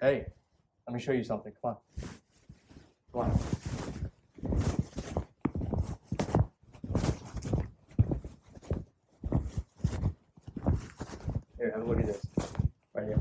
Hey, let me show you something. Come on. Come on. Here, have a look at this. Right here.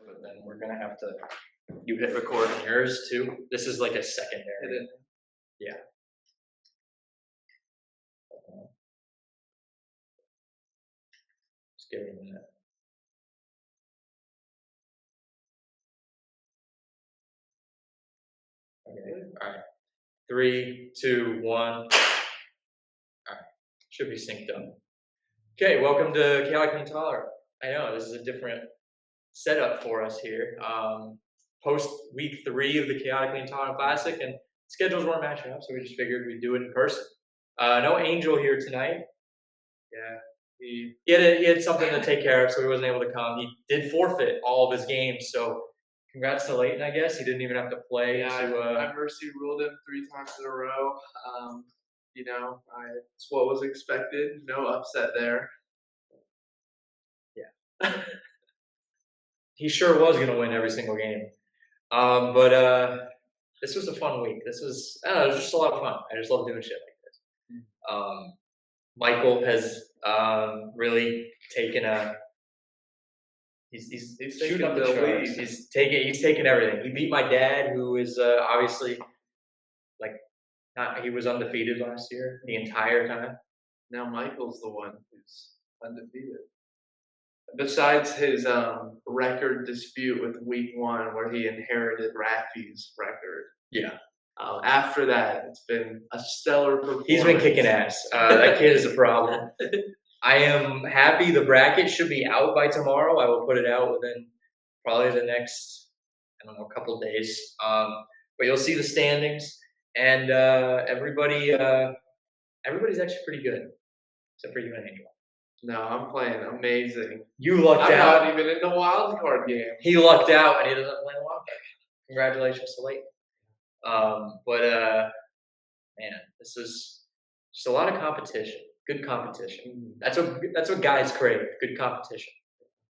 But then we're gonna have to. You hit record on yours too. This is like a secondary. Yeah. Just give it a minute. Okay. All right. 3, 2, 1. All right. Should be synced up. Okay. Welcome to Chaotically Intolerant. I know this is a different setup for us here. Post week 3 of the Chaotically Intolerant Classic, and schedules weren't matching up, so we just figured we'd do it in person. No Angel here tonight. Yeah, he had something to take care of, so he wasn't able to come. He did forfeit all of his games, so congrats to Leighton, I guess. He didn't even have to play. Yeah, I mercy ruled him 3 times in a row. It's what was expected. No upset there. Yeah. He sure was going to win every single game. But this was a fun week. This was, I don't know, it was just a lot of fun. I just love doing shit like this. Michael has really taken a. He's shooting up the charts. He's taken everything. He beat my dad, who is obviously he was undefeated last year the entire time. Now Michael's the one who's undefeated. Besides his record dispute with week 1, where he inherited Rafi's record. Yeah. After that, it's been a stellar performance. He's been kicking ass. That kid is a problem. I am happy the bracket should be out by tomorrow. I will put it out within probably the next, couple of days. But you'll see the standings, and everybody's actually pretty good, except for you and Angel. No, I'm playing amazing. You lucked out. I'm not even in the wild card game. He lucked out, and he doesn't play the wild card. Congratulations to Leighton. Man, this is just a lot of competition. Good competition. That's what guys crave. Good competition.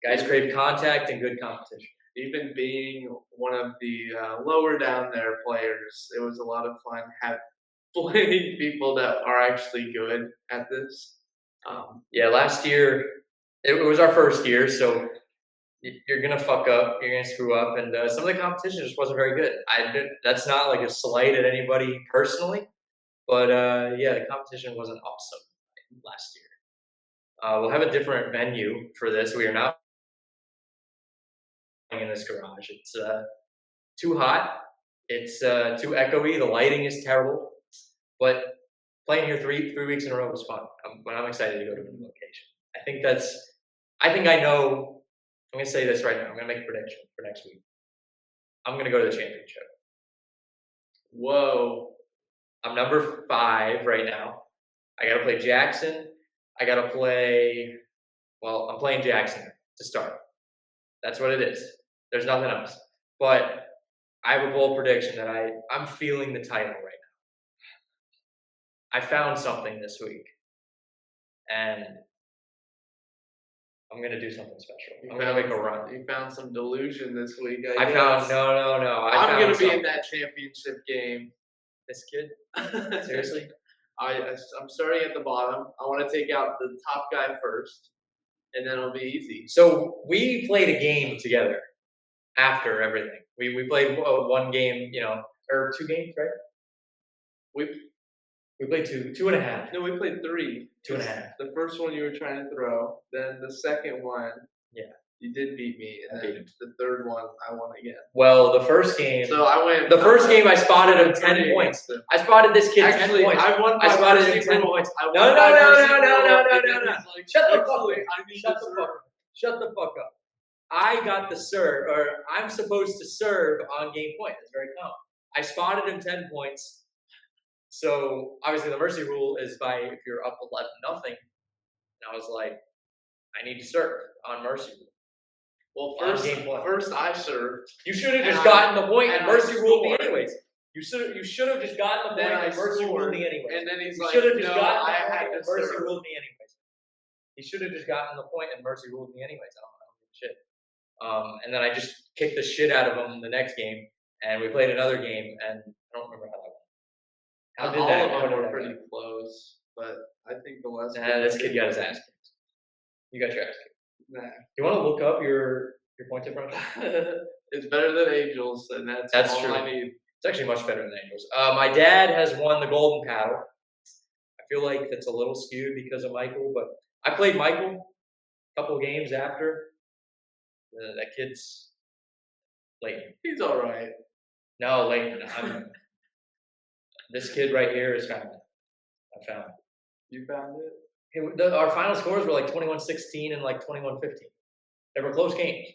Guys crave contact and good competition. Even being one of the lower down there players, it was a lot of fun playing people that are actually good at this. Last year it was our first year, so you're gonna fuck up, you're gonna screw up, and some of the competition just wasn't very good. That's not like a slight at anybody personally, but the competition wasn't awesome last year. We'll have a different venue for this. We are not in this garage. It's too hot. It's too echoey. The lighting is terrible, but playing here three weeks in a row was fun. I'm excited to go to a new location. I think I know. I'm going to say this right now. I'm going to make a prediction for next week. I'm going to go to the championship. Whoa. I'm number 5 right now. I got to play Jackson. I'm playing Jackson to start. That's what it is. There's nothing else. But I have a bold prediction that I'm feeling the title right now. I found something this week. And I'm going to do something special. I'm going to make a run. You found some delusion this week, I found, no. I'm going to be in that championship game. This kid? Seriously? I'm starting at the bottom. I want to take out the top guy first, and then it'll be easy. So we played a game together after everything. We played one game, or 2 games, right? We played 2.5. No, we played 3. 2.5. The first one you were trying to throw, then the second one. Yeah. You did beat me, and then the third one I won again. Well, the first game. So I went. The first game I spotted him 10 points. I spotted this kid 10 points. I won. I spotted him 10 points. No. Shut the fuck up. Shut the fuck up. I got the serve, or I'm supposed to serve on game point. That's very common. I spotted him 10 points. So obviously the mercy rule is by if you're up 11-0. And I was like, I need to serve on mercy rule. Well, first I served. You should have just gotten the point and mercy ruled me anyways. You should have just gotten the point and mercy ruled me anyways. And then he's like, should have just no, gotten I the had point to and mercy serve. ruled me anyways. He should have just gotten the point and mercy ruled me anyways. I don't know shit. And then I just kicked the shit out of him the next game, and we played another game, and I don't remember how that went. How did that? All of them were pretty close, but I think the last. This kid got his ass kicked. You got your ass kicked. Nah. You want to look up your point differential? It's better than Angels, and that's all true. I need. It's actually much better than Angels. My dad has won the Golden Paddle. I feel like that's a little skewed because of Michael, but I played Michael a couple games after. That kid's Leighton. He's all right. No, Leighton. This kid right here is found. I found. You found it? Our final scores were like 21-16 and like 21-15. They were close games.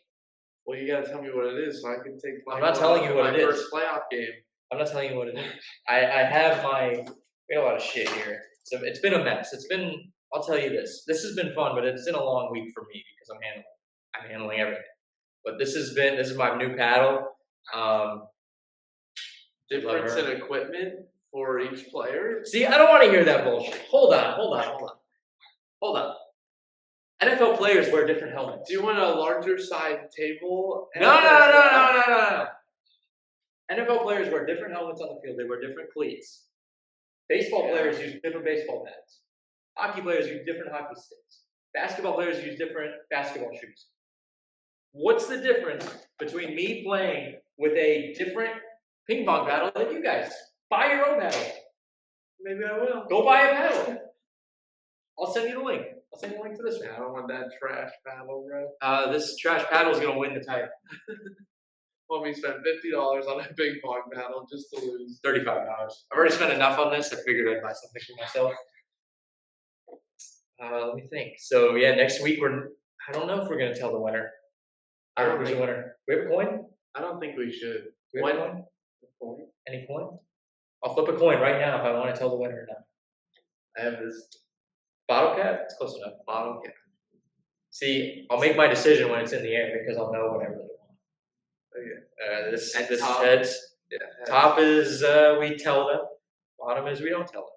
Well, you gotta tell me what it is so I can take my. I'm not telling you what it is. First playoff game. I'm not telling you what it is. I have my. We got a lot of shit here. So it's been a mess. I'll tell you this. This has been fun, but it's been a long week for me because I'm handling everything. But this is my new paddle. Difference in equipment for each player. See, I don't want to hear that bullshit. Hold on. NFL players wear different helmets. Do you want a larger side table? No. NFL players wear different helmets on the field. They wear different cleats. Baseball players use different baseball bats. Hockey players use different hockey sticks. Basketball players use different basketball shoes. What's the difference between me playing with a different ping pong paddle than you guys? Buy your own paddle. Maybe I will. Go buy a paddle. I'll send you the link. I'll send you the link to this one. I don't want that trash paddle, bro. This trash paddle is going to win the title. Want me to spend $50 on a ping pong paddle just to lose? $35. I've already spent enough on this. I figured I'd buy something for myself. Let me think. So, yeah, next week I don't know if we're going to tell the winner. I don't Who's think the winner? We have a coin? I don't think we should. Do we have a coin? Any coin? I'll flip a coin right now if I want to tell the winner or not. I have this bottle cap? It's close enough. bottle cap. See, I'll make my decision when it's in the air because I'll know what I really want. Okay. This And is top? heads. Yeah. heads. Top is we tell them. Bottom is we don't tell them.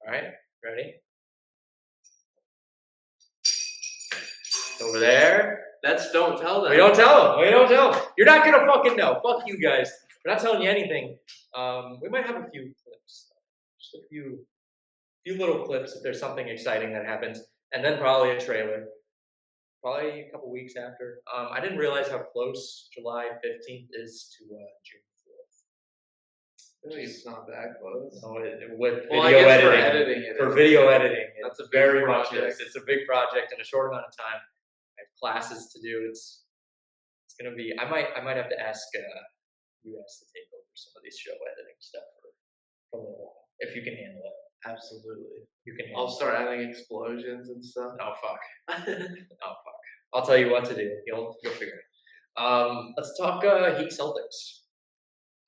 All right, ready? Over there. That's don't tell them. We don't tell them. You're not gonna fucking know. Fuck you guys. We're not telling you anything. We might have a few clips, just a few little clips if there's something exciting that happens, and then probably a trailer. Probably a couple weeks after. I didn't realize how close July 15th is to June 4th. Really, it's not that close. So with Well, video I guess editing, for video editing, That's it's a big very much project. it's a big project in a short amount of time. I have classes to do. It's gonna be. I might have to ask you guys to take over some of these show editing stuff for a little while if you can handle it. Absolutely. You can. I'll Handle start adding explosions and stuff. it. Oh fuck. I'll tell you what to do. You'll figure it. Let's talk Heat Celtics.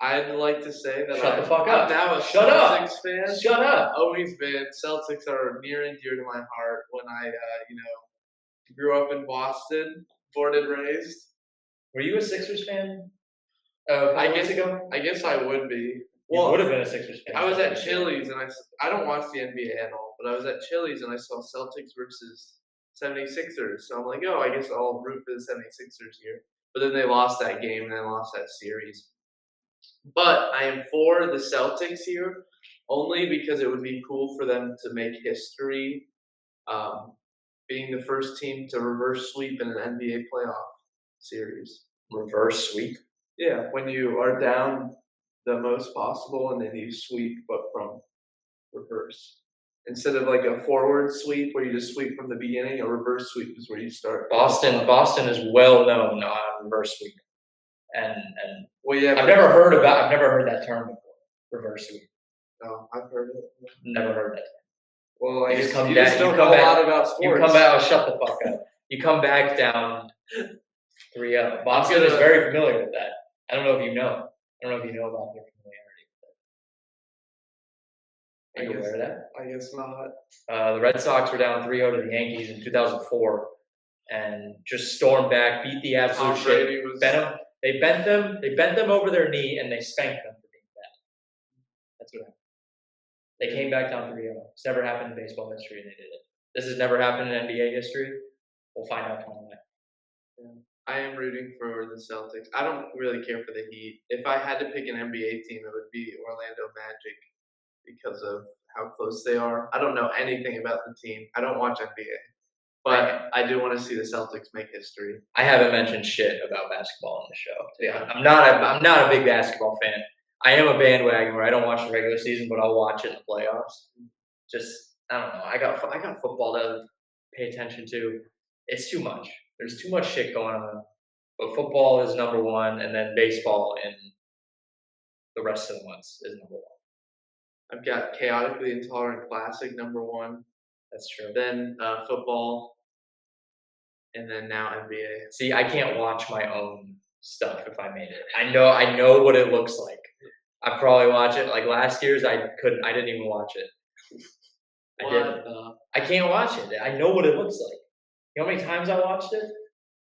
I'd like to say that Shut the fuck up. I'm now a Shut up. Celtics fan. Shut up. Always been. Celtics are near and dear to my heart. When I, grew up in Boston, born and raised. Were you a Sixers fan? I Years guess ago. I guess I would be. You would have been a Sixers fan. I was at Chili's and I don't watch the NBA at all, but I was at Chili's and I saw Celtics versus 76ers. So I'm like, oh, I guess I'll root for the 76ers here. But then they lost that game and then lost that series. But I am for the Celtics here only because it would be cool for them to make history, being the first team to reverse sweep in an NBA playoff series. Reverse sweep. Yeah, when you are down the most possible and then you sweep, but from reverse. Instead of like a forward sweep where you just sweep from the beginning, a reverse sweep is where you start. Boston is well known on reverse sweep, and Well, yeah, I've never heard that term before. Reverse sweep. No, I've heard it. Never heard that. Well, You just come you down. just You don't come know a back. lot about sports. You come back. Oh, shut the fuck up. You come back down 3-0. Boston is very familiar with that. I don't know if you know. I don't know if you know about their familiarity with that. Are you aware of that? I guess not. The Red Sox were down 3-0 to the Yankees in 2004, and just stormed back, beat the absolute shit. They bent them over their knee, and they spanked them for being bad. That's what happened. They came back down 3-0. It's never happened in baseball history, and they did it. This has never happened in NBA history. We'll find out tomorrow night. Yeah. I am rooting for the Celtics. I don't really care for the Heat. If I had to pick an NBA team, it would be Orlando Magic because of how close they are. I don't know anything about the team. I don't watch NBA. But I do want to see the Celtics make history. I haven't mentioned shit about basketball on the show. Yeah, I'm not a big basketball fan. I am a bandwagon where I don't watch the regular season, but I'll watch it in the playoffs. Just I don't know. I got football to pay attention to. It's too much. There's too much shit going on. But football is number one, and then baseball and the rest of the months is number one. I've got Chaotically Intolerant Classic number one. That's true. Then football, and then now NBA. See, I can't watch my own stuff if I made it. I know what it looks like. I probably watch it. Like last year's, I didn't even watch it. I can't watch it. I know what it looks like. You know how many times I watched it?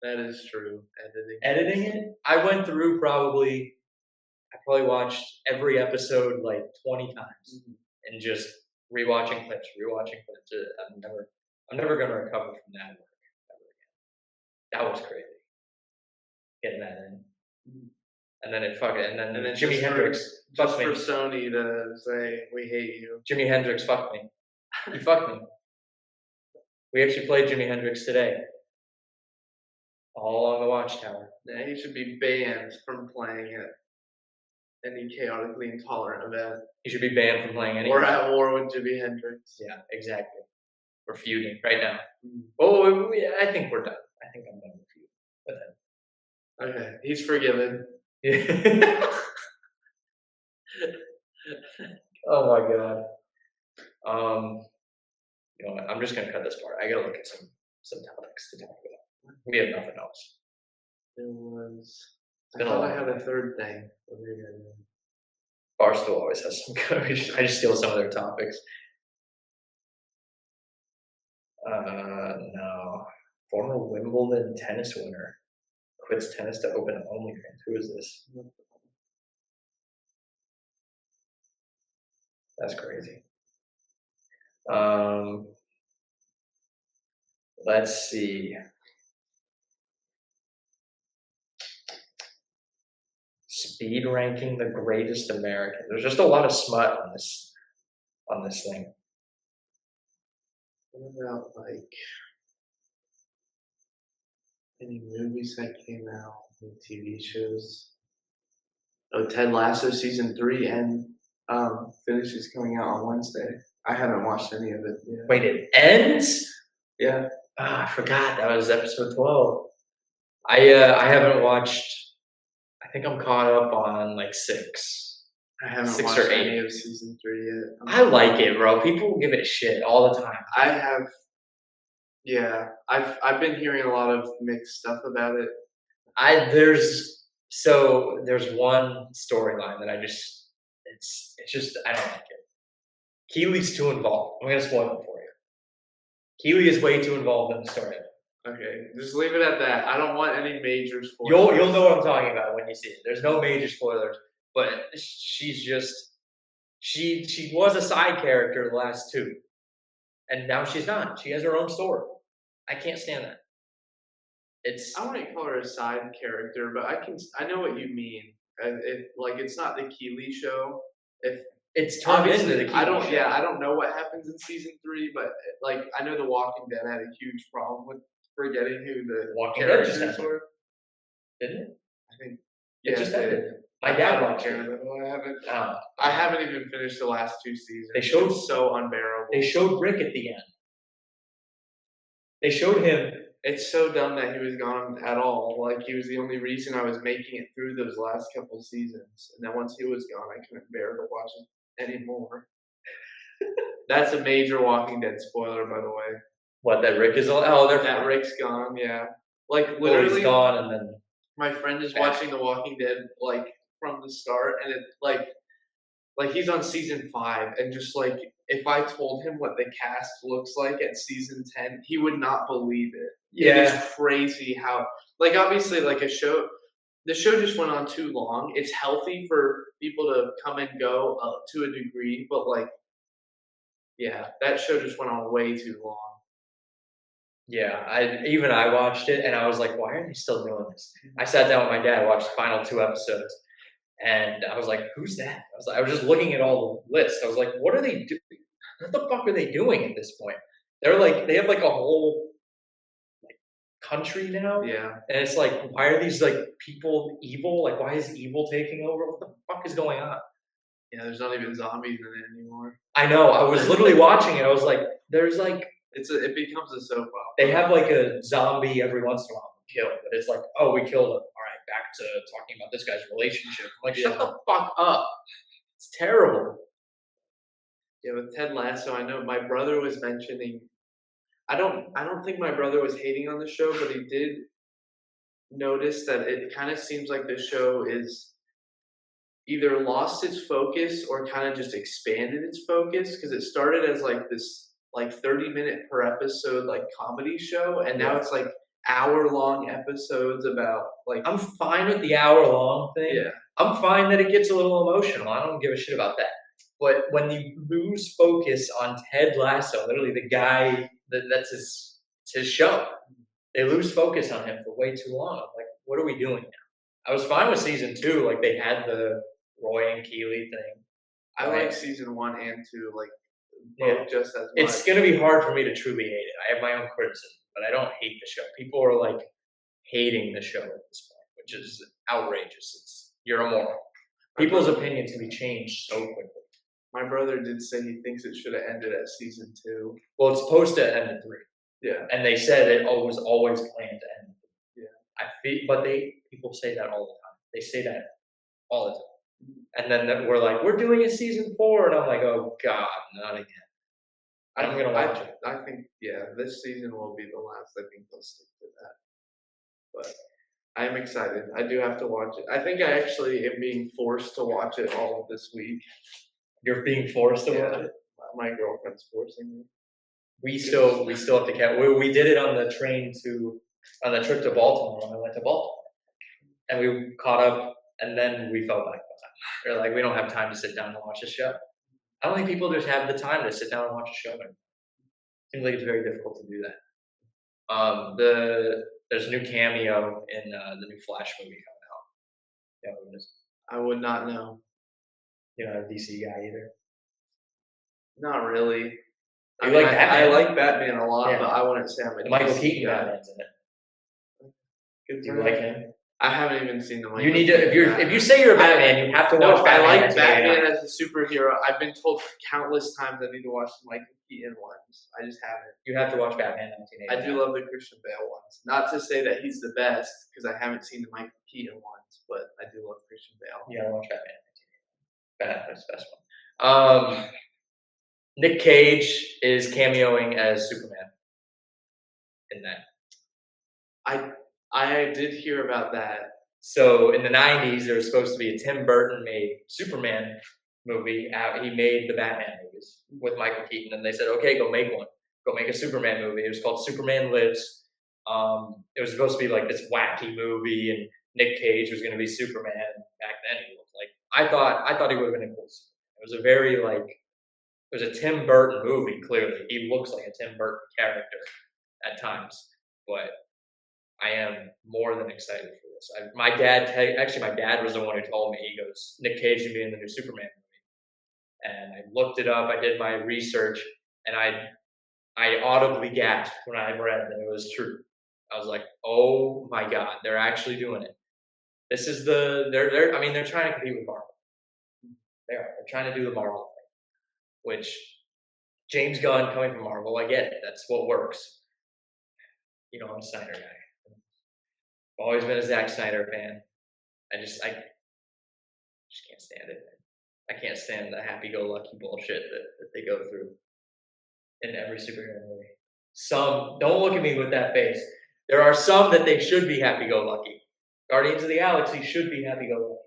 That is true. Editing it? I went through I probably watched every episode like 20 times and just rewatching clips. I'm never gonna recover from that work ever again. That was crazy. Getting that in. And then and then Jimi Hendrix fucked me. For Sony to say we hate you. Jimi Hendrix fucked me. He fucked me. We actually played Jimi Hendrix today. All along the Watchtower. Yeah, he should be banned from playing at any chaotically intolerant event. He should be banned from playing any. We're at war with Jimi Hendrix. Yeah, exactly. We're feuding right now. Oh, I think we're done. I think I'm done with you. Okay, he's forgiven. Oh my god. You know what? I'm just gonna cut this part. I gotta look at some topics to talk about. We have nothing else. I thought I had a third thing. Barstool always has some good. I just steal some of their topics. No. Former Wimbledon tennis winner quits tennis to open OnlyFans. Who is this? That's crazy. Let's see. Speed ranking the greatest American. There's just a lot of smut on this thing. What about like any movies that came out, any TV shows? Oh, Ted Lasso season 3 and finishes coming out on Wednesday. I haven't watched any of it yet. Wait, it ends? Yeah. I forgot that was episode 12. I haven't watched. I think I'm caught up on like 6. I haven't 6 watched or 8. any of season 3 yet. I like it, bro. People give it shit all the time. I have. Yeah, I've been hearing a lot of mixed stuff about it. There's one storyline that it's just I don't like it. Keely's too involved. I'm gonna spoil it for you. Keely is way too involved in the story. Okay, just leave it at that. I don't want any major spoilers. You'll know what I'm talking about when you see it. There's no major spoilers, but she's just she was a side character the last 2, and now she's not. She has her own story. I can't stand that. I wouldn't call her a side character, but I know what you mean. It's not the Keely show. It's turned into the Keely show. Yeah, I don't know what happens in season 3, but I know The Walking Dead had a huge problem with forgetting who the Walking Dead characters were. Didn't it? I think It just ended. My dad I watched it. I haven't even finished the last 2 seasons. They showed it's so unbearable. They showed Rick at the end. They showed him. It's so dumb that he was gone at all. Like, he was the only reason I was making it through those last couple of seasons. And then once he was gone, I couldn't bear to watch it anymore. That's a major Walking Dead spoiler, by the way. What, that Rick is all? Oh, that Rick's gone. Yeah, like Oh, literally, he's gone, and then my friend is watching The Walking Dead like from the start, and it like he's on season 5, and just like if I told him what the cast looks like at season 10, he would not believe it. Yeah. It is crazy how, like, obviously, like the show just went on too long. It's healthy for people to come and go to a degree, but like, yeah, that show just went on way too long. Yeah, I watched it, and I was like, why are they still doing this? I sat down with my dad, watched the final 2 episodes, and I was like, who's that? I was just looking at all the lists. I was like, what are they doing? What the fuck are they doing at this point? They have like a whole like country now. Yeah. And it's like, why are these like people evil? Like, why is evil taking over? What the fuck is going on? Yeah, there's not even zombies in it anymore. I know. I was literally watching it. I was like, there's like, it becomes a soap opera. they have like a zombie every once in a while to kill, but it's like, oh, we killed him. All right, back to talking about this guy's relationship. I'm like, shut the fuck up. It's terrible. Yeah, with Ted Lasso, I know my brother was mentioning. I don't think my brother was hating on the show, but he did notice that it kind of seems like the show is either lost its focus or kind of just expanded its focus, because it started as like this like 30-minute per episode like comedy show, and now it's like hour-long episodes about like. I'm fine with the hour-long thing. Yeah. I'm fine that it gets a little emotional. I don't give a shit about that. But when you lose focus on Ted Lasso, literally the guy that's his show, they lose focus on him for way too long. I'm like, what are we doing now? I was fine with season 2, like they had the Roy and Keeley thing. I like season 1 and 2, like both just as much. It's gonna be hard for me to truly hate it. I have my own criticism, but I don't hate the show. People are like hating the show at this point, which is outrageous. You're immoral. People's opinions can be changed so quickly. My brother did say he thinks it should have ended at season 2. Well, it's supposed to end at 3. Yeah. And they said it was always planned to end. Yeah. But people say that all the time. They say that all the time. And then we're like, we're doing a season 4, and I'm like, oh god, not again. I'm gonna watch it. I think this season will be the last. I think they'll stick to that. But I am excited. I do have to watch it. I think I actually am being forced to watch it all of this week. You're being forced to watch it? My girlfriend's forcing me. We still have to catch. We did it on the trip to Baltimore when I went to Baltimore, and we caught up, and then we fell back behind. We're like, we don't have time to sit down and watch a show. I don't think people just have the time to sit down and watch a show anymore. Seems like it's very difficult to do that. There's a new cameo in the new Flash movie coming out. Yeah, what it is. I would not know. You're not a DC guy either. Not really. I like Batman a lot, but I wouldn't say I'm a Michael DC Keaton guy. Batman's in it. Good. Do you like him? I haven't even seen the Michael. You need to if you say you're a Batman, you have to watch Batman. I like Batman as a superhero. I've been told countless times I need to watch the Michael Keaton ones. I just haven't. You have to watch Batman 1989. I do love the Christian Bale ones. Not to say that he's the best, because I haven't seen the Michael Keaton ones, but I do love Christian Bale. Yeah, I watch Batman 1989. Batman's the best one. Nick Cage is cameoing as Superman in that. I did hear about that. So in the 90s, there was supposed to be a Tim Burton made Superman movie. He made the Batman movies with Michael Keaton, and they said, okay, go make one. Go make a Superman movie. It was called Superman Lives. It was supposed to be like this wacky movie, and Nick Cage was going to be Superman. Back then, he looked like I thought he would have been a cool Superman. It was a very it was a Tim Burton movie. Clearly, he looks like a Tim Burton character at times, but I am more than excited for this. My dad was the one who told me. He goes, Nick Cage should be in the new Superman movie. And I looked it up. I did my research, and I audibly gasped when I read that it was true. I was like, oh my god, they're actually doing it. This is they're I mean they're trying to compete with Marvel. They are. They're trying to do the Marvel thing, which James Gunn coming from Marvel, I get it. That's what works. You know, I'm a Snyder guy. I've always been a Zack Snyder fan. I just can't stand it. I can't stand the happy-go-lucky bullshit that they go through in every superhero movie. Some don't look at me with that face. There are some that they should be happy-go-lucky. Guardians of the Galaxy should be happy-go-lucky.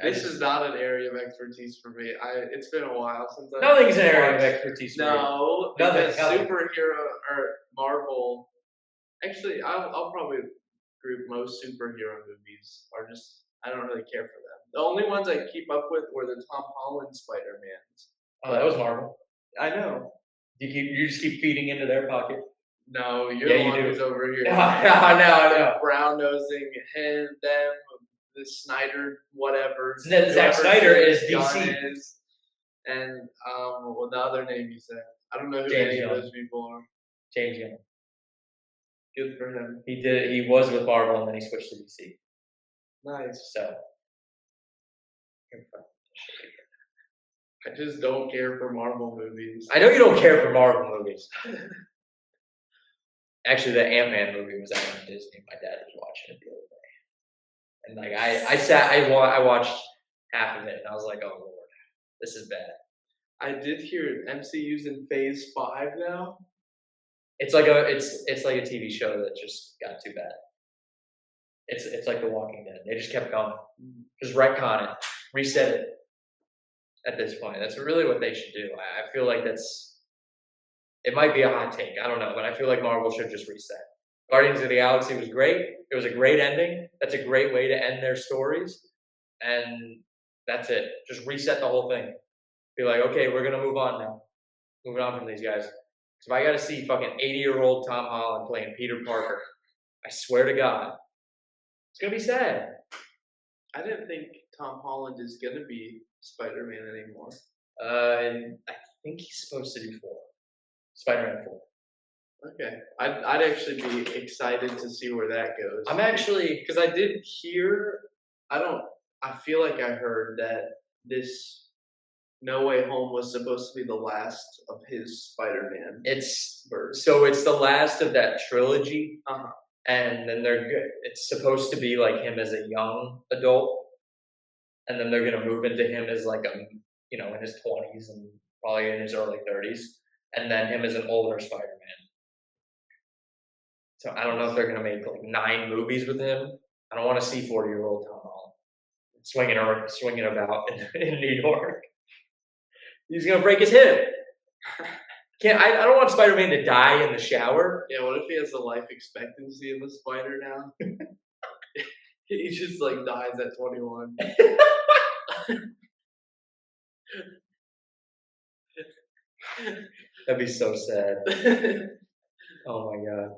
This is not an area of expertise for me. It's been a while since I. Nothing's an area of expertise for me. No, because superhero or Marvel. Actually, I'll probably group most superhero movies are just I don't really care for them. The only ones I keep up with were the Tom Holland Spider-Mans. Oh, that was Marvel. I know. You just keep feeding into their pocket. No, you're the one who's over here. I know. Brown nosing him, them, the Snyder, whatever. Zack Snyder is DC. And the other name you said. I don't know who James any Gunn. of those people are. James Gunn. Good for him. He was with Marvel and then he switched to DC. Nice. So I just don't care for Marvel movies. I know you don't care for Marvel movies. Actually, the Ant-Man movie was out on Disney. My dad was watching it the other day, and like I watched half of it, and I was like, "Oh Lord, this is bad." I did hear MCU's in Phase 5 now. It's like a TV show that just got too bad. It's like The Walking Dead. They just kept going, just retcon it, reset it. At this point, that's really what they should do. I feel like it might be a hot take. I don't know, but I feel like Marvel should just reset. Guardians of the Galaxy was great. It was a great ending. That's a great way to end their stories. And that's it. Just reset the whole thing. Be like, okay, we're going to move on now. Moving on from these guys. Because if I got to see fucking 80-year-old Tom Holland playing Peter Parker, I swear to God, it's going to be sad. I didn't think Tom Holland is going to be Spider-Man anymore. I think he's supposed to do 4. Spider-Man 4. Okay, I'd actually be excited to see where that goes. I'm actually because I did hear. I feel like I heard that this No Way Home was supposed to be the last of his Spider-Man. It's the last of that trilogy, Uh-huh. And then it's supposed to be like him as a young adult, and then they're gonna move into him as like in his 20s and probably in his early 30s, and then him as an older Spider-Man. So I don't know if they're gonna make like 9 movies with him. I don't want to see 40-year-old Tom Holland swinging about in New York. He's gonna break his hip. I don't want Spider-Man to die in the shower. Yeah, what if he has the life expectancy of a spider now? He just like dies at 21. That'd be so sad. Oh my God.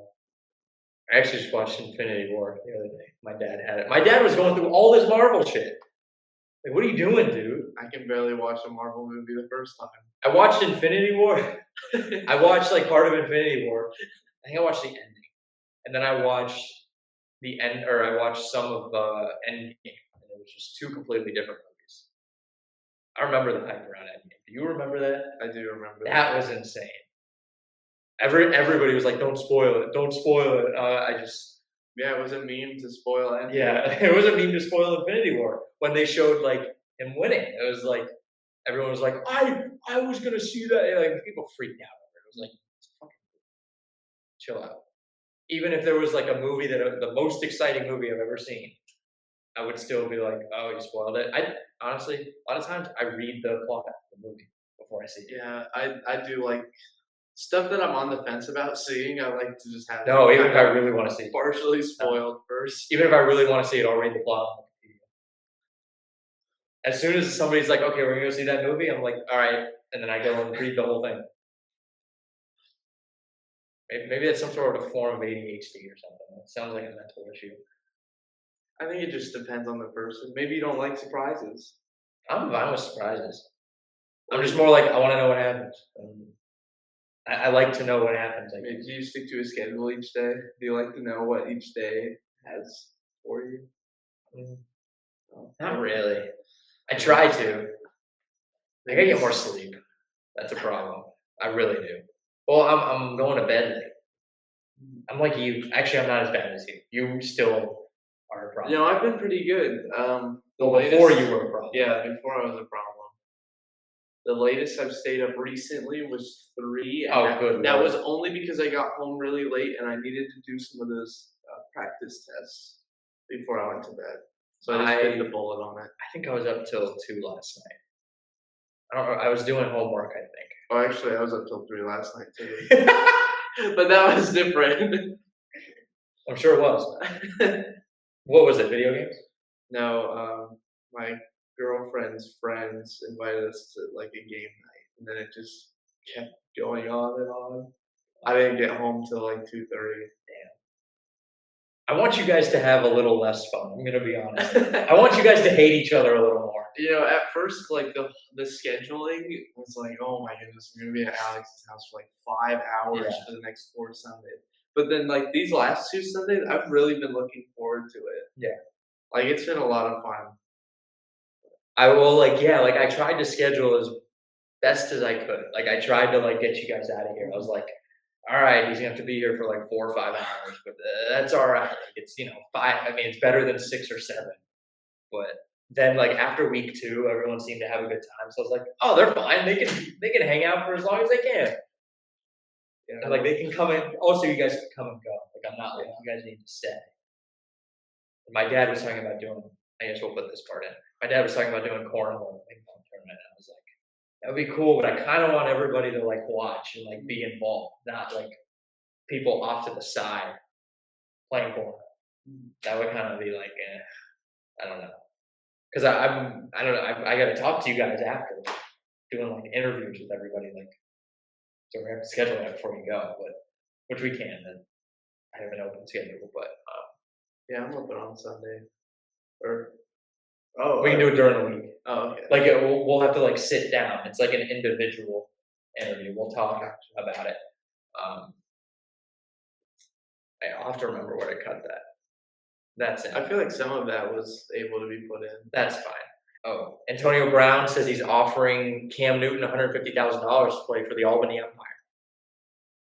I actually just watched Infinity War the other day. My dad had it. My dad was going through all this Marvel shit. Like, what are you doing, dude? I can barely watch a Marvel movie the first time. I watched Infinity War. I watched like part of Infinity War. I think I watched the ending, and then I watched the end, or I watched some of Endgame, and it was just 2 completely different movies. I remember the hype around Endgame. Do you remember that? I do remember that. Was insane. Everybody was like, "Don't spoil it! Don't spoil it!" Yeah, it was a meme to spoil Endgame. Yeah, it was a meme to spoil Infinity War when they showed like him winning. It was like everyone was like, "I was gonna see that." And, like people freaked out over it. It was like, fucking chill out. Even if there was like a movie the most exciting movie I've ever seen, I would still be like, "Oh, you spoiled it." I honestly, a lot of times I read the plot of the movie before I see it. Yeah, I do like. Stuff that I'm on the fence about seeing, I like to just have. No, even if I really want to see it. Partially spoiled first. Even if I really want to see it, I'll read the plot on Wikipedia. As soon as somebody's like, "Okay, we're gonna go see that movie," I'm like, "All right," and then I go and read the whole thing. Maybe that's some sort of a form of ADHD or something. It sounds like a mental issue. I think it just depends on the person. Maybe you don't like surprises. I'm fine with surprises. I'm just more like I want to know what happens. I like to know what happens. Do you stick to a schedule each day? Do you like to know what each day has for you? Not really. I try to. I gotta get more sleep. That's a problem. I really do. Well, I'm going to bed late. I'm like you. Actually, I'm not as bad as you. You still are a problem. I've been pretty good. Before you were a problem. Yeah, before I was a problem. The latest I've stayed up recently was 3. And good. That was only because I got home really late and I needed to do some of those practice tests before I went to bed. So I just bit the bullet on it. I think I was up till 2 last night. I don't know. I was doing homework, I think. Oh, actually, I was up till 3 last night too. But that was different. I'm sure it was. What was it? Video games? No, my girlfriend's friends invited us to like a game night, and then it just kept going on and on. I didn't get home till like 2:30. I want you guys to have a little less fun. I'm gonna be honest. I want you guys to hate each other a little more. At first, like the scheduling was like, oh my goodness, I'm gonna be at Alex's house for like 5 hours for the next 4 Sundays. But then, like these last 2 Sundays, I've really been looking forward to it. Yeah, like it's been a lot of fun. I tried to schedule as best as I could. Like I tried to get you guys out of here. I was like, all right, he's gonna have to be here for like 4 or 5 hours, but that's all right. It's 5. I mean, it's better than 6 or 7. But then after week 2, everyone seemed to have a good time. So I was like, oh, they're fine. They can hang out for as long as they can. And they can come in. Also, you guys can come and go. I'm not you guys need to stay. And my dad was talking about doing. I guess we'll put this part in. My dad was talking about doing cornhole ping pong tournament. I was like, that would be cool, but I kind of want everybody to watch and be involved, not people off to the side playing cornhole. That would kind of be I don't know, because I don't know. I got to talk to you guys after doing interviews with everybody. So we have to schedule that before you go, but which we can. Then I have an open schedule, but yeah, I'm open on Sunday. We can do it during the week. Oh, okay. We'll have to sit down. It's like an individual interview. We'll talk about it. I'll have to remember where to cut that. That's it. I feel like some of that was able to be put in. That's fine. Oh, Antonio Brown says he's offering Cam Newton $150,000 to play for the Albany Empire.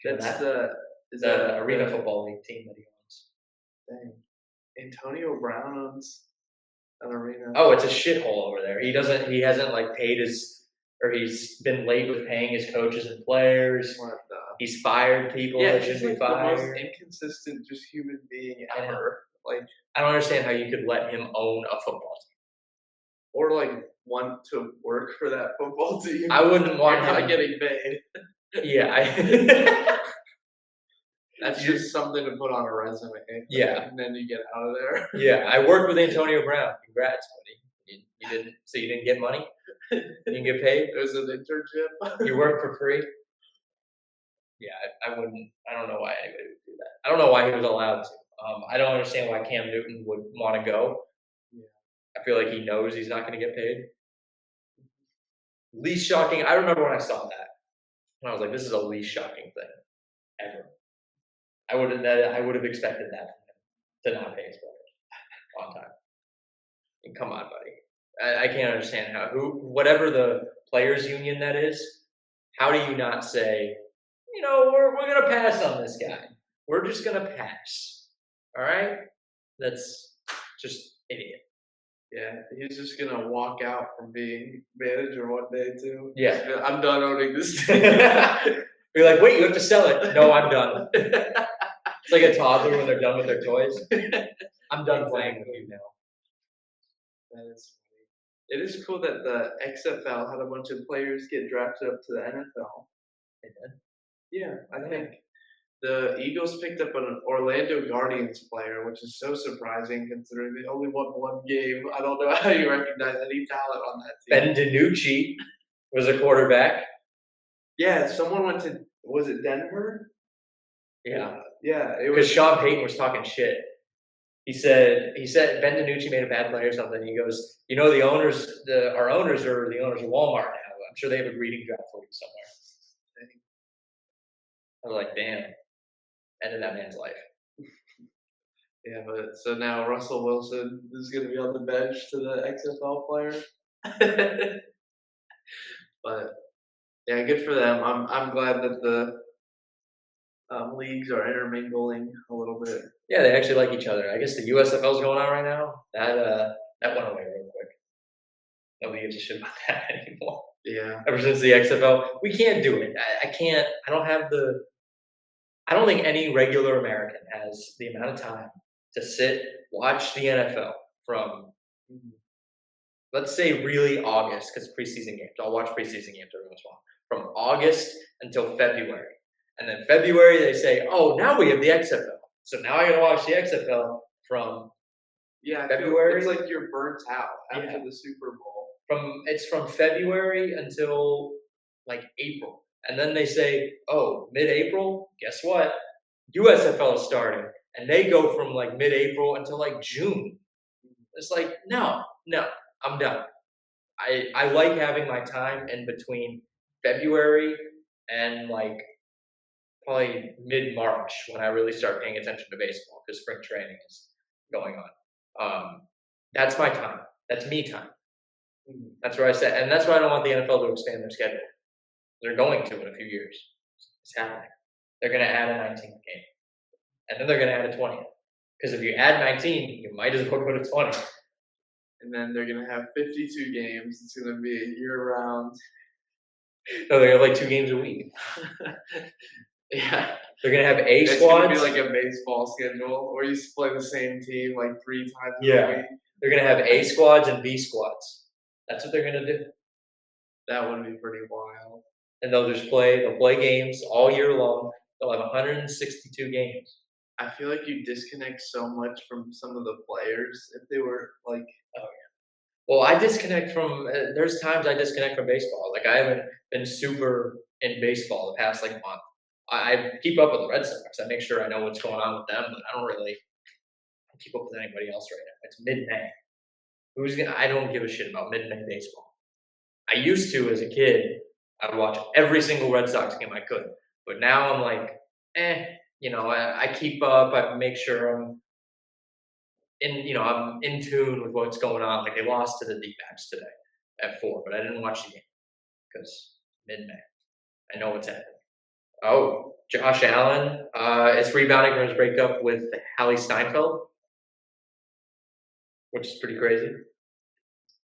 That's the Arena Football League team that he owns. Dang. Antonio Brown owns an arena. Oh, it's a shithole over there. He hasn't paid he's been late with paying his coaches and players. He's fired people that shouldn't be fired. The most inconsistent just human being ever. I don't understand how you could let him own a football team. Or want to work for that football team. I wouldn't want him not getting paid. Yeah. That's just something to put on a resume. Yeah. And then you get out of there. Yeah, I worked with Antonio Brown. Congrats, buddy. You didn't. So you didn't get money? You didn't get paid? It was an internship. You worked for free? Yeah, I wouldn't. I don't know why anybody would do that. I don't know why he was allowed to. I don't understand why Cam Newton would want to go. Yeah. I feel like he knows he's not going to get paid. Least shocking. I remember when I saw that, and I was like, "This is a least shocking thing ever." I would have expected that from him, to not pay his players on time. And come on, buddy. I can't understand whatever the players union that is. How do you not say, we're gonna pass on this guy. We're just gonna pass. All right? That's just idiot. Yeah, he's just gonna walk out from being manager one day too. Yeah, I'm done owning this team. You're like, wait, you have to sell it. No, I'm done. It's like a toddler when they're done with their toys. I'm done playing with you now. That is funny. It is cool that the XFL had a bunch of players get drafted up to the NFL. They did? Yeah, I think. The Eagles picked up an Orlando Guardians player, which is so surprising considering they only won 1 game. I don't know how you recognize any talent on that team. Ben DiNucci was a quarterback. Yeah, someone went to, was it Denver? Yeah. Yeah. Because Sean Payton was talking shit. He said Ben DiNucci made a bad play or something. He goes, our owners are the owners of Walmart now. I'm sure they have a greeting draft for you somewhere. I was like, damn. Ended that man's life. Yeah, but so now Russell Wilson is going to be on the bench to the XFL player. But yeah, good for them. I'm glad that the leagues are intermingling a little bit. Yeah, they actually like each other. I guess the USFL is going on right now. That went away real quick. Nobody gives a shit about that anymore. Yeah, Ever since the XFL, we can't do it. I can't. I don't have the. I don't think any regular American has the amount of time to sit, watch the NFL from, let's say, really August, because preseason games. I'll watch preseason games every once in a while. From August until February. And then February, they say, oh, now we have the XFL. So now I got to watch the XFL from yeah. February. It's like you're burnt out after Yeah. the Super Bowl. It's from February until like April. And then they say, oh, mid-April, guess what? USFL is starting. And they go from like mid-April until like June. It's like, no, I'm done. I like having my time in between February and like probably mid-March when I really start paying attention to baseball because spring training is going on. That's my time. That's me time. That's where I said, and that's why I don't want the NFL to expand their schedule. They're going to in a few years. It's happening. They're going to add a 19th game, and then they're going to add a 20th. Because if you add 19, you might as well go to 20. And then they're going to have 52 games. It's going to be a year-round. No, they're going to have like 2 games a week. Yeah. They're going to have A It's squads. going to be like a baseball schedule where you play the same team like 3 times a week. They're going to have A squads and B squads. That's what they're going to do. That would be pretty wild. And they'll play games all year long. They'll have 162 games. I feel like you disconnect so much from some of the players if they were like, oh yeah. Well, I disconnect from. There's times I disconnect from baseball. Like I haven't been super in baseball the past like month. I keep up with the Red Sox. I make sure I know what's going on with them, but I don't really keep up with anybody else right now. It's mid-May. I don't give a shit about mid-May baseball. I used to as a kid. I'd watch every single Red Sox game I could, but now I'm like, I keep up. I make sure I'm in tune with what's going on. Like they lost to the D-backs today at 4, but I didn't watch the game because mid-May. I know what's happening. Oh, Josh Allen is rebounding from his breakup with Hallie Steinfeld, which is pretty crazy.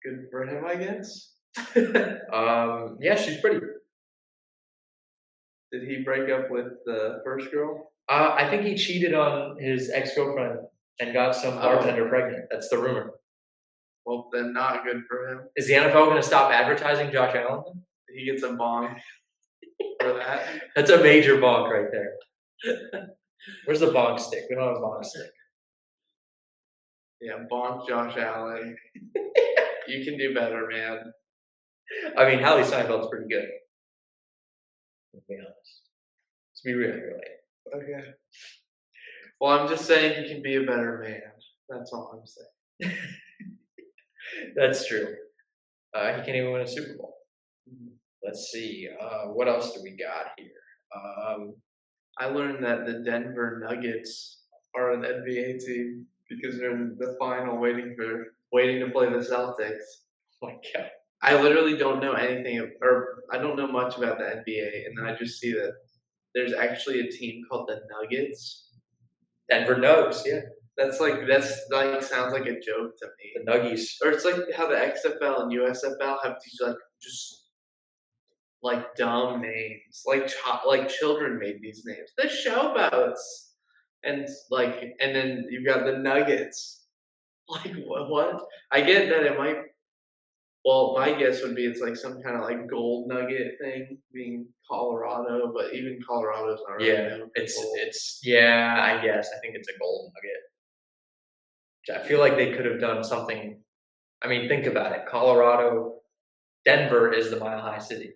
Good for him, I guess. Yeah, she's pretty. Did he break up with the first girl? I think he cheated on his ex-girlfriend and got some bartender pregnant. That's the rumor. Well, then not good for him. Is the NFL going to stop advertising Josh Allen? He gets a bonk for that. That's a major bonk right there. Where's the bonk stick? We don't have a bonk stick. Yeah, bonk Josh Allen. You can do better, man. I mean, Hallie Steinfeld's pretty good. To be honest. To be really, really. Okay. Well, I'm just saying he can be a better man. That's all I'm saying. That's true. He can't even win a Super Bowl. Let's see. What else do we got here? I learned that the Denver Nuggets are an NBA team because they're in the final waiting to play the Celtics. Oh my God. I literally don't know anything, or I don't know much about the NBA, and then I just see that there's actually a team called the Nuggets. Denver Nugs, yeah. That's like sounds like a joke to me. The Nuggies. Or it's like how the XFL and USFL have these like just like dumb names, like children made these names. The Showboats, and then you've got the Nuggets. Like what? I get that it might. Well, my guess would be it's like some kind of like gold nugget thing, being Colorado, but even Colorado's not really known for gold. I guess I think it's a gold nugget. I feel like they could have done something. I mean, think about it. Colorado, Denver is the Mile High City.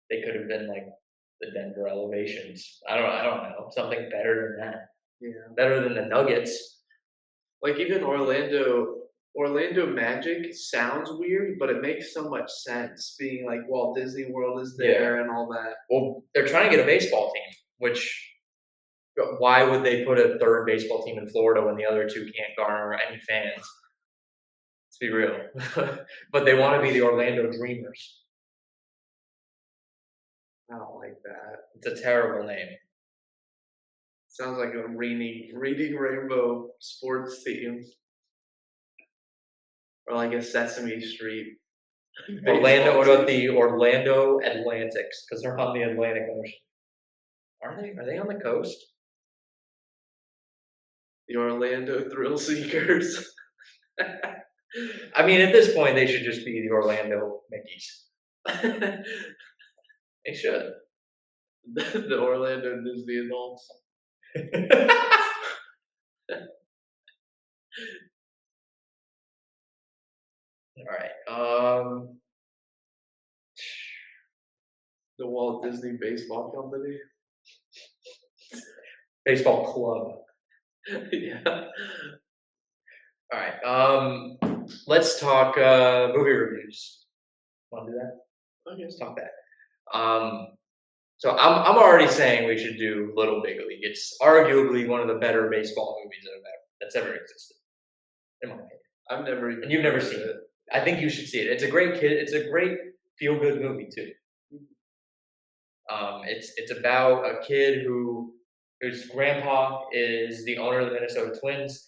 They could have been like the Denver Elevations. I don't know, something better than that. Yeah, better than the Nuggets. Like even Orlando Magic sounds weird, but it makes so much sense. Being like Walt Disney World is there and all that. Well, they're trying to get a baseball team, which Why would they put a third baseball team in Florida when the other two can't garner any fans? Let's be real. But they want to be the Orlando Dreamers. I don't like that. It's a terrible name. Sounds like a reading Rainbow sports team. Or like a Sesame Street. Orlando. What baseball about team. the Orlando Atlantics? Because they're on the Atlantic Ocean. Are they? Are they on the coast? The Orlando Thrill Seekers. I mean, at this point, they should just be the Orlando Mickeys. They should. The Orlando Disney adults. All right. The Walt Disney Baseball Company. Baseball club. Yeah. All right. Let's talk movie reviews. Want to do that? Okay. Let's talk that. So I'm already saying we should do Little Big League. It's arguably one of the better baseball movies that's ever existed, in my opinion. I've never even. And you've never heard seen of it. I think you should see it. It's a great kid. It's a great feel-good movie too. It's about a kid whose grandpa is the owner of the Minnesota Twins.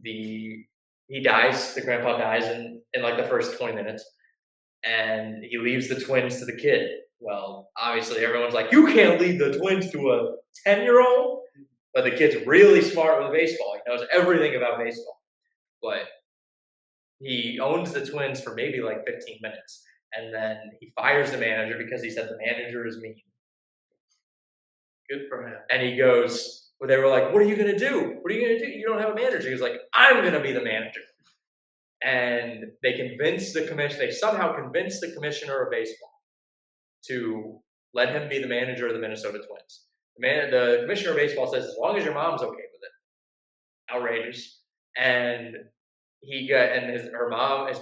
He dies. The grandpa dies in like the first 20 minutes, and he leaves the Twins to the kid. Well, obviously everyone's like, you can't leave the Twins to a 10-year-old, but the kid's really smart with baseball. He knows everything about baseball, but he owns the Twins for maybe like 15 minutes, and then he fires the manager because he said the manager is mean. Good for him. And he goes, well, they were like, what are you going to do? What are you going to do? You don't have a manager. He was like, I'm going to be the manager. And they somehow convinced the commissioner of baseball to let him be the manager of the Minnesota Twins. The commissioner of baseball says, as long as your mom's okay with it. Outrageous. And his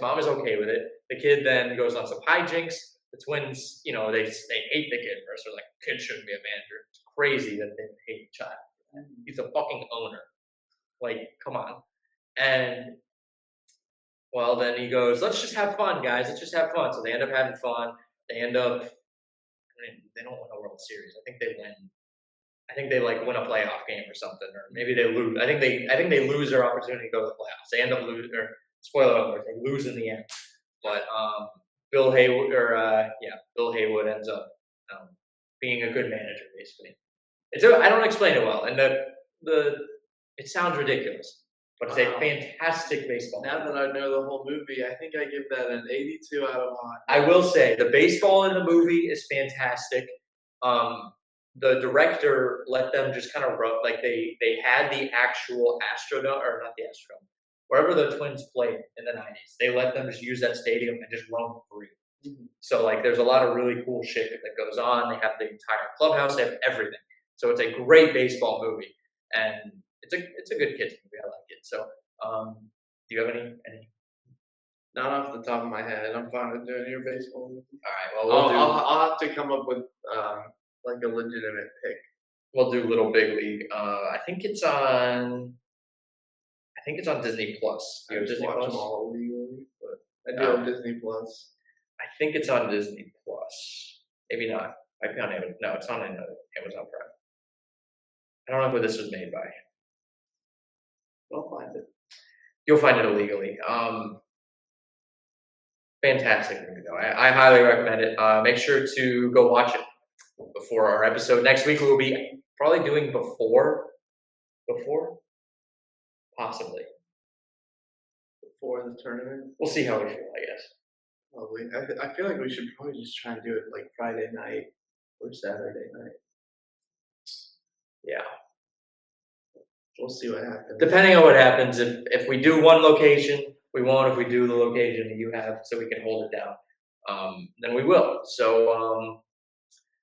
mom is okay with it. The kid then goes on some hijinks. The Twins, they hate the kid first. They're like, kid shouldn't be a manager. It's crazy that they hate the child. He's a fucking owner. Like, come on. And well, then he goes, let's just have fun, guys. Let's just have fun. So they end up having fun. They end up, they don't win a World Series. I think they win. I think they like win a playoff game or something, or maybe they lose. I think they lose their opportunity to go to the playoffs. They end up losing, or spoiler alert, they lose in the end. But Bill Haywood ends up being a good manager, basically. I don't explain it well, and it sounds ridiculous, but it's a fantastic baseball Now movie. that I know the whole movie, I think I give that an 82 out of 100. I will say the baseball in the movie is fantastic. The director let them just kind of run, like they had the actual Astrodome, or not the Astrodome, wherever the Twins played in the 90s. They let them just use that stadium and just run free. Mm-hmm. So like there's a lot of really cool shit that goes on. They have the entire clubhouse, they have everything. So it's a great baseball movie, and it's a good kids movie. I like it. So do you have any? Not off the top of my head. I'm fine with doing your baseball movie. All right. Well, I'll have to come up with like a legitimate pick. We'll do Little Big League. I think it's on Disney Plus. Do you have Disney watch Plus? them all legally, but I do have Disney Plus. I think it's on Disney Plus. Maybe not. Might be on Amazon. No, it's on Amazon Prime. I don't know who this was made by. I'll find it. You'll find it illegally. Fantastic movie though. I highly recommend it. Make sure to go watch it before our episode. Next week we will be probably doing before, possibly. Before the tournament? We'll see how we feel, I guess. Probably. I feel like we should probably just try and do it like Friday night or Saturday night. Yeah. We'll see what happens. Depending on what happens, if we do one location, we won't. If we do the location that you have, so we can hold it down, then we will. So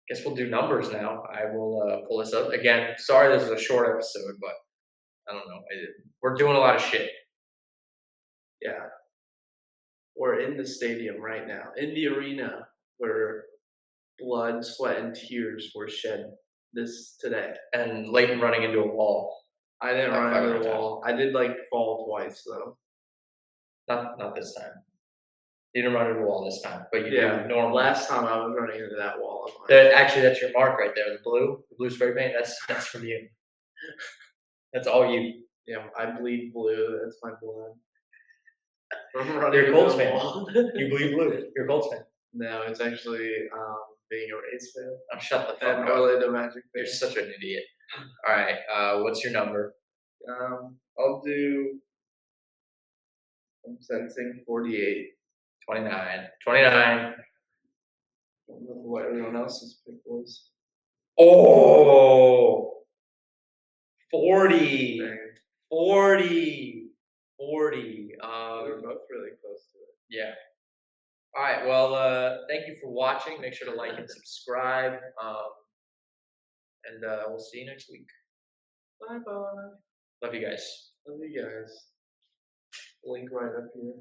guess we'll do numbers now. I will pull this up again. Sorry, this is a short episode, but I don't know. We're doing a lot of shit. Yeah. We're in the stadium right now, in the arena where blood, sweat, and tears were shed today. And Leighton running into a wall. I didn't Like run 500 into the wall. I did like fall twice though. Not this time. You didn't run into a wall this time, but you Yeah, do normally. last time I was running into that wall. Actually, that's your mark right there. The blue spray paint. That's from you. That's all you. Yeah, I bleed blue. That's my blood. From running You're a into Colts the fan. wall. You bleed blue. You're a Colts fan. No, it's actually being a Rays fan. Oh, shut the fuck And up. Orlando Magic fan. You're such an idiot. All right. What's your number? I'll do. I'm sensing 48. 29. 29. I don't know what everyone else's pick was. Oh. 40. Dang. 40. 40. We were both really close to it. Yeah. All right. Well, thank you for watching. Make sure to like and subscribe. And we'll see you next week. Bye bye. Love you guys. Love you guys. Link right up here.